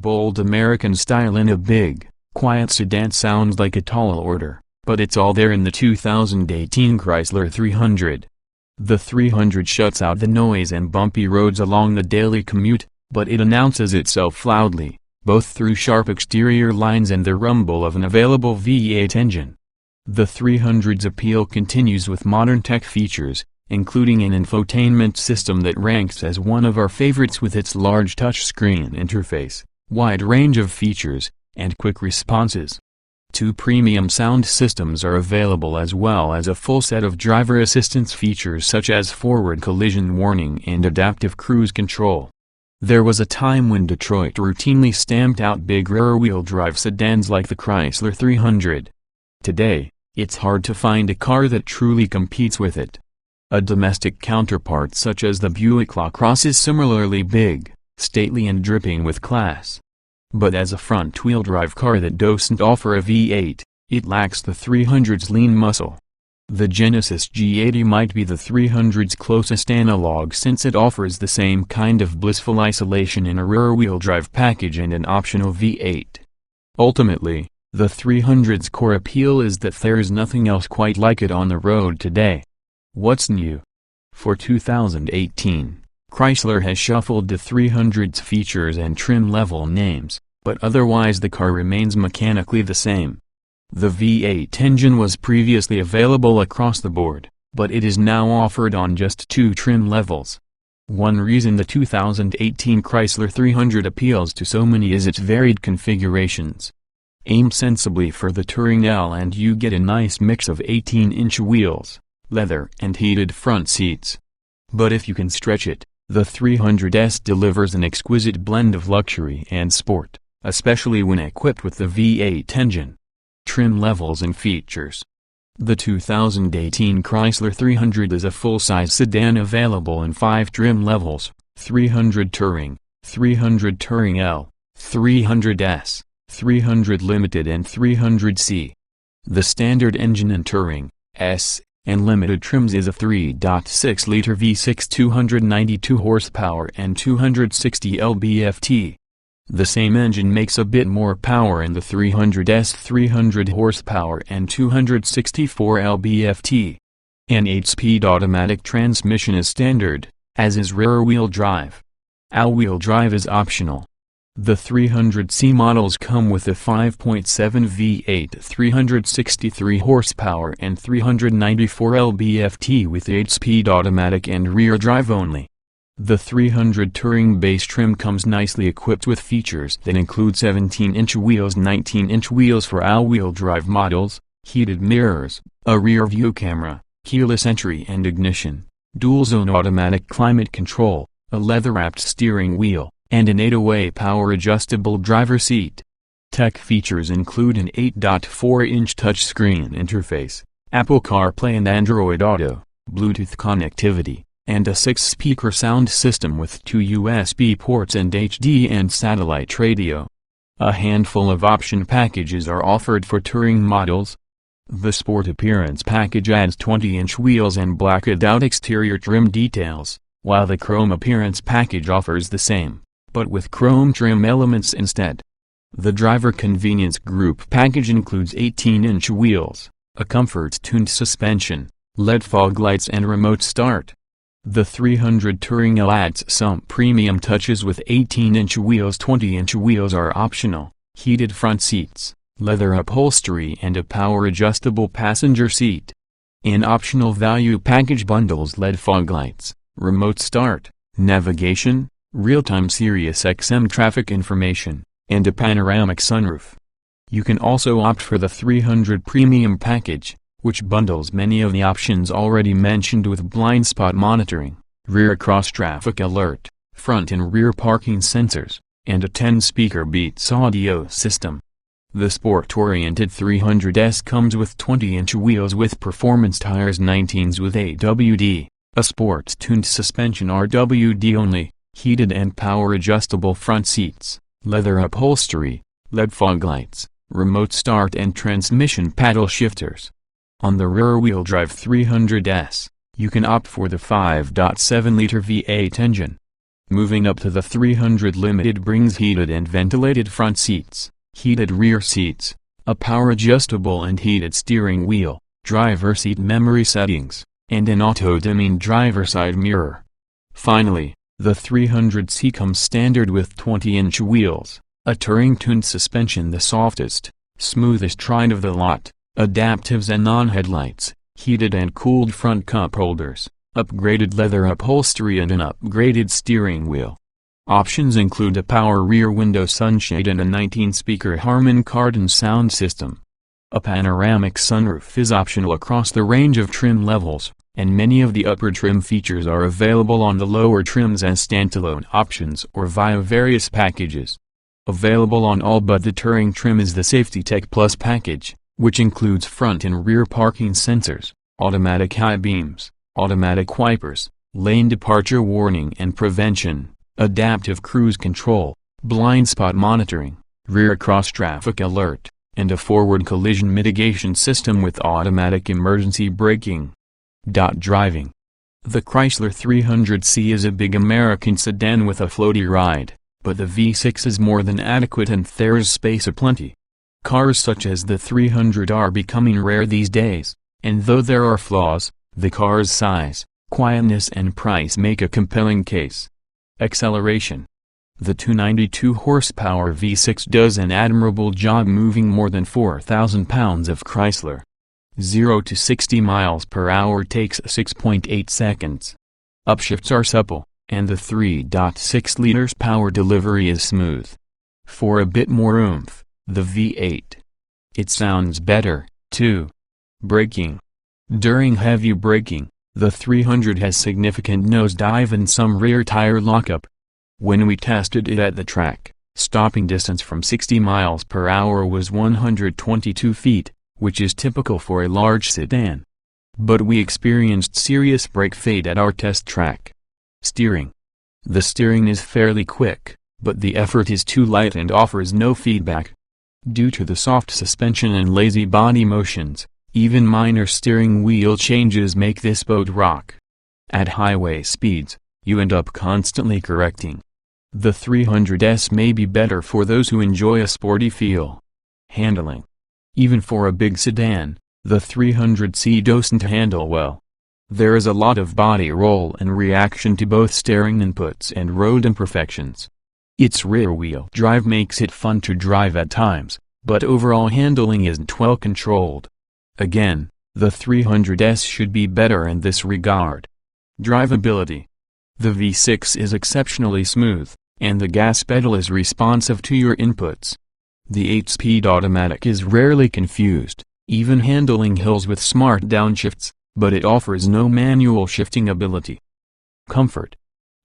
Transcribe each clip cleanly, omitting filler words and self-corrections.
bold American style in a big, quiet sedan sounds like a tall order, but it's all there in the 2018 Chrysler 300. The 300 shuts out the noise and bumpy roads along the daily commute, but it announces itself loudly, both through sharp exterior lines and the rumble of an available V8 engine. The 300's appeal continues with modern tech features, including an infotainment system that ranks as one of our favorites with its large touchscreen interface, wide range of features, and quick responses. 2 premium sound systems are available, as well as a full set of driver assistance features such as forward collision warning and adaptive cruise control. There was a time when Detroit routinely stamped out big rear-wheel drive sedans like the Chrysler 300. Today, it's hard to find a car that truly competes with it. A domestic counterpart such as the Buick LaCrosse is similarly big, stately and dripping with class. But as a front-wheel drive car that doesn't offer a V8, it lacks the 300's lean muscle. The Genesis G80 might be the 300's closest analog, since it offers the same kind of blissful isolation in a rear-wheel drive package and an optional V8. Ultimately, the 300's core appeal is that there's nothing else quite like it on the road today. What's new? For 2018, Chrysler has shuffled the 300's features and trim level names, but otherwise the car remains mechanically the same. The V8 engine was previously available across the board, but it is now offered on just 2 trim levels. One reason the 2018 Chrysler 300 appeals to so many is its varied configurations. Aim sensibly for the Touring L and you get a nice mix of 18-inch wheels, leather and heated front seats. But if you can stretch it, the 300S delivers an exquisite blend of luxury and sport, especially when equipped with the V8 engine. Trim levels and features. The 2018 Chrysler 300 is a full-size sedan available in 5 trim levels: 300 Touring, 300 Touring L, 300S, 300 Limited and 300C. The standard engine in Touring, S, and Limited trims is a 3.6-liter V6 292 horsepower and 260 lb-ft. The same engine makes a bit more power in the 300S, 300 horsepower and 264 lb-ft. An 8-speed automatic transmission is standard, as is rear-wheel drive. All-wheel drive is optional. The 300C models come with a 5.7 V8 363 horsepower and 394 lb-ft with 8-speed automatic and rear drive only. The 300 Touring base trim comes nicely equipped with features that include 17-inch wheels, 19-inch wheels for all-wheel drive models, heated mirrors, a rear-view camera, keyless entry and ignition, dual-zone automatic climate control, a leather-wrapped steering wheel, and an 8-way power-adjustable driver seat. Tech features include an 8.4-inch touchscreen interface, Apple CarPlay and Android Auto, Bluetooth connectivity, and a 6-speaker sound system with 2 USB ports and HD and satellite radio. A handful of option packages are offered for Touring models. The Sport Appearance package adds 20-inch wheels and blacked-out exterior trim details, while the Chrome Appearance package offers the same, but with chrome trim elements instead. The Driver Convenience Group package includes 18-inch wheels, a comfort-tuned suspension, LED fog lights and remote start. The 300 Touring L adds some premium touches with 18-inch wheels. 20-inch wheels are optional, heated front seats, leather upholstery and a power-adjustable passenger seat. An optional value package bundles LED fog lights, remote start, navigation, real-time Sirius XM traffic information, and a panoramic sunroof. You can also opt for the 300 Premium package, which bundles many of the options already mentioned with blind spot monitoring, rear cross-traffic alert, front and rear parking sensors, and a 10-speaker Beats audio system. The sport-oriented 300S comes with 20-inch wheels with performance tires 19s with AWD, a sport-tuned suspension RWD only, heated and power-adjustable front seats, leather upholstery, LED fog lights, remote start and transmission paddle shifters. On the rear-wheel drive 300S, you can opt for the 5.7-liter V8 engine. Moving up to the 300 Limited brings heated and ventilated front seats, heated rear seats, a power-adjustable and heated steering wheel, driver seat memory settings, and an auto-dimming driver side mirror. Finally, the 300C comes standard with 20-inch wheels, a touring-tuned suspension, the softest, smoothest ride of the lot, adaptive xenon headlights, heated and cooled front cup holders, upgraded leather upholstery and an upgraded steering wheel. Options include a power rear window sunshade and a 19-speaker Harman Kardon sound system. A panoramic sunroof is optional across the range of trim levels, and many of the upper trim features are available on the lower trims as standalone options or via various packages. Available on all but the touring trim is the Safety Tech Plus package, which includes front and rear parking sensors, automatic high beams, automatic wipers, lane departure warning and prevention, adaptive cruise control, blind spot monitoring, rear cross-traffic alert, and a forward collision mitigation system with automatic emergency braking. Driving. The Chrysler 300C is a big American sedan with a floaty ride, but the V6 is more than adequate and there's space aplenty. Cars such as the 300 are becoming rare these days, and though there are flaws, the car's size, quietness and price make a compelling case. Acceleration. The 292 horsepower V6 does an admirable job moving more than 4,000 pounds of Chrysler. 0 to 60 miles per hour takes 6.8 seconds. Upshifts are supple, and the 3.6 liters power delivery is smooth. For a bit more oomph, the V8. It sounds better, too. Braking. During heavy braking, the 300 has significant nosedive and some rear tire lockup. When we tested it at the track, stopping distance from 60 miles per hour was 122 feet, which is typical for a large sedan. But we experienced serious brake fade at our test track. Steering. The steering is fairly quick, but the effort is too light and offers no feedback. Due to the soft suspension and lazy body motions, even minor steering wheel changes make this boat rock. At highway speeds, you end up constantly correcting. The 300S may be better for those who enjoy a sporty feel. Handling. Even for a big sedan, the 300C doesn't handle well. There is a lot of body roll and reaction to both steering inputs and road imperfections. Its rear-wheel drive makes it fun to drive at times, but overall handling isn't well controlled. Again, the 300S should be better in this regard. Drivability. The V6 is exceptionally smooth, and the gas pedal is responsive to your inputs. The 8-speed automatic is rarely confused, even handling hills with smart downshifts, but it offers no manual shifting ability. Comfort.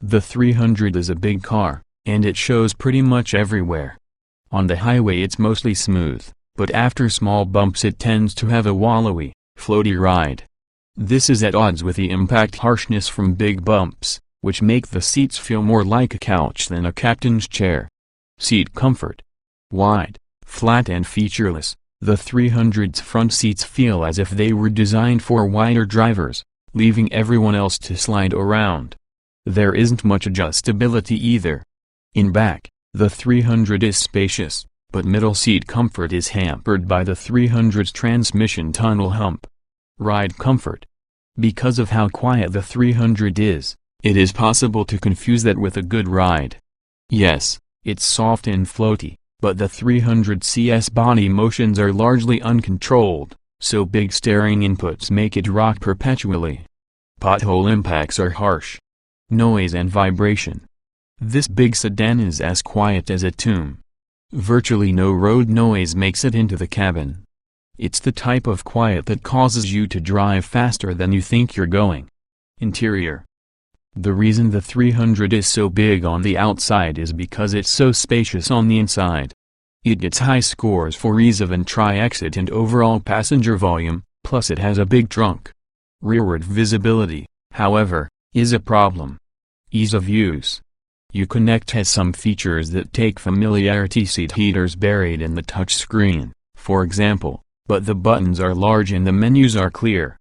The 300 is a big car, and it shows pretty much everywhere. On the highway it's mostly smooth, but after small bumps it tends to have a wallowy, floaty ride. This is at odds with the impact harshness from big bumps, which make the seats feel more like a couch than a captain's chair. Seat comfort. Wide, flat and featureless, the 300's front seats feel as if they were designed for wider drivers, leaving everyone else to slide around. There isn't much adjustability either. In back, the 300 is spacious, but middle seat comfort is hampered by the 300's transmission tunnel hump. Ride comfort. Because of how quiet the 300 is, it is possible to confuse that with a good ride. Yes, it's soft and floaty, but the 300CS body motions are largely uncontrolled, so big steering inputs make it rock perpetually. Pothole impacts are harsh. Noise and vibration. This big sedan is as quiet as a tomb. Virtually no road noise makes it into the cabin. It's the type of quiet that causes you to drive faster than you think you're going. Interior. The reason the 300 is so big on the outside is because it's so spacious on the inside. It gets high scores for ease of entry exit and overall passenger volume, plus it has a big trunk. Rearward visibility, however, is a problem. Ease of use. Uconnect has some features that take familiarity, seat heaters buried in the touchscreen, for example, but the buttons are large and the menus are clear.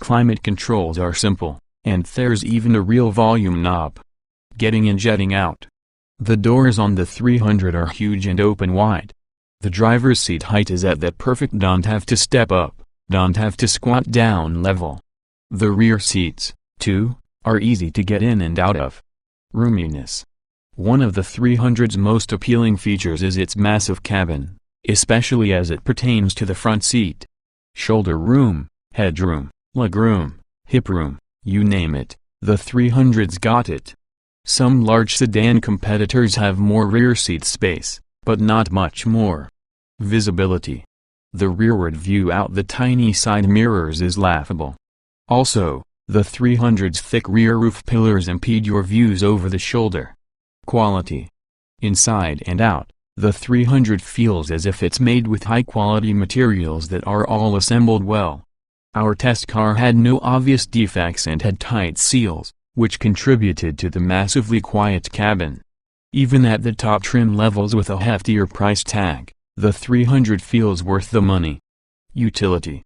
Climate controls are simple, and there's even a real volume knob. Getting in, jetting out. The doors on the 300 are huge and open wide. The driver's seat height is at that perfect, don't have to step up, don't have to squat down level. The rear seats, too, are easy to get in and out of. Roominess. One of the 300's most appealing features is its massive cabin, especially as it pertains to the front seat. Shoulder room, headroom, legroom, hip room, you name it, the 300's got it. Some large sedan competitors have more rear seat space, but not much more. Visibility. The rearward view out the tiny side mirrors is laughable. Also, the 300's thick rear roof pillars impede your views over the shoulder. Quality. Inside and out, the 300 feels as if it's made with high-quality materials that are all assembled well. Our test car had no obvious defects and had tight seals, which contributed to the massively quiet cabin. Even at the top trim levels with a heftier price tag, the 300 feels worth the money. Utility.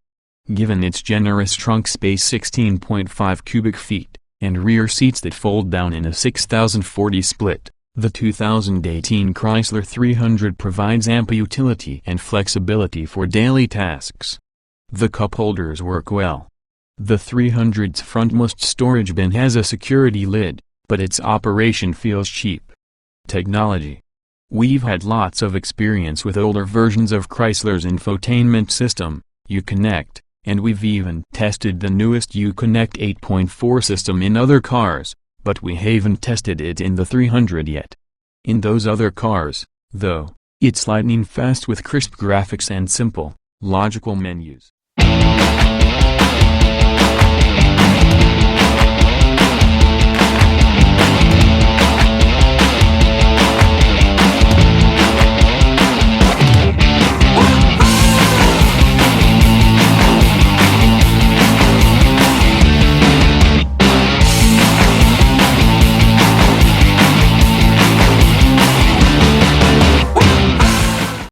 Given its generous trunk space 16.5 cubic feet, and rear seats that fold down in a 6040 split, the 2018 Chrysler 300 provides ample utility and flexibility for daily tasks. The cup holders work well. The 300's frontmost storage bin has a security lid, but its operation feels cheap. Technology. We've had lots of experience with older versions of Chrysler's infotainment system, Uconnect, and we've even tested the newest Uconnect 8.4 system in other cars, but we haven't tested it in the 300 yet. In those other cars, though, it's lightning fast with crisp graphics and simple, logical menus.